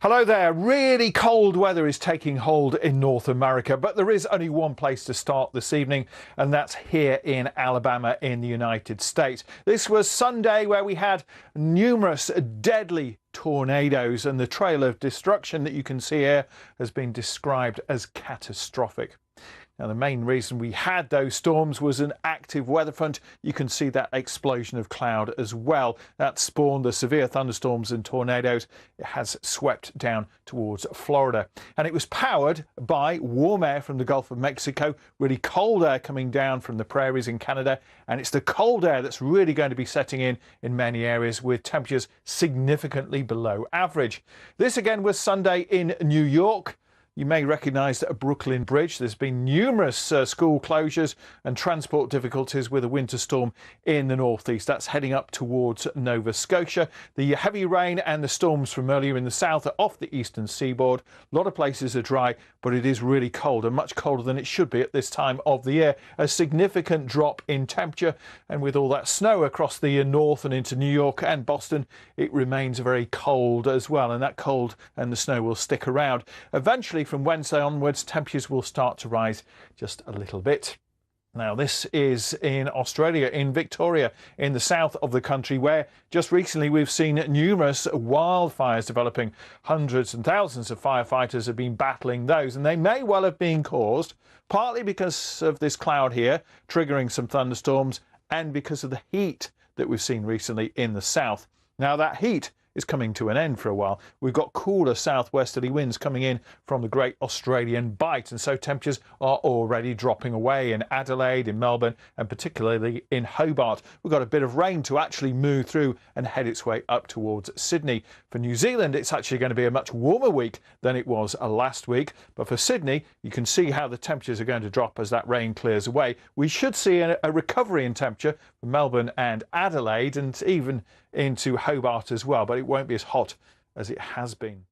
Hello there. Really cold weather is taking hold in North America, but there is only one place to start this evening, and that's here in Alabama in the United States. This was Sunday where we had numerous deadly tornadoes, and the trail of destruction that you can see here has been described as catastrophic. Now, the main reason we had those storms was an active weather front. You can see that explosion of cloud as well. That spawned the severe thunderstorms and tornadoes. It has swept down towards Florida. And it was powered by warm air from the Gulf of Mexico, really cold air coming down from the prairies in Canada. And it's the cold air that's really going to be setting in many areas with temperatures significantly below average. This again was Sunday in New York. You may recognise Brooklyn Bridge. There's been numerous school closures and transport difficulties with a winter storm in the northeast. That's heading up towards Nova Scotia. The heavy rain and the storms from earlier in the south are off the eastern seaboard. A lot of places are dry, but it is really cold and much colder than it should be at this time of the year. A significant drop in temperature, and with all that snow across the north and into New York and Boston, it remains very cold as well, and that cold and the snow will stick around. Eventually, from Wednesday onwards, temperatures will start to rise just a little bit. Now, this is in Australia, in Victoria, in the south of the country, where just recently we've seen numerous wildfires developing. Hundreds and thousands of firefighters have been battling those, and they may well have been caused partly because of this cloud here, triggering some thunderstorms, and because of the heat that we've seen recently in the south. Now, that heat is coming to an end for a while. We've got cooler southwesterly winds coming in from the Great Australian Bight, and so temperatures are already dropping away in Adelaide, in Melbourne, and particularly in Hobart. We've got a bit of rain to actually move through and head its way up towards Sydney. For New Zealand, it's actually going to be a much warmer week than it was last week, but for Sydney, you can see how the temperatures are going to drop as that rain clears away. We should see a recovery in temperature for Melbourne and Adelaide, and even into Hobart as well, but it won't be as hot as it has been.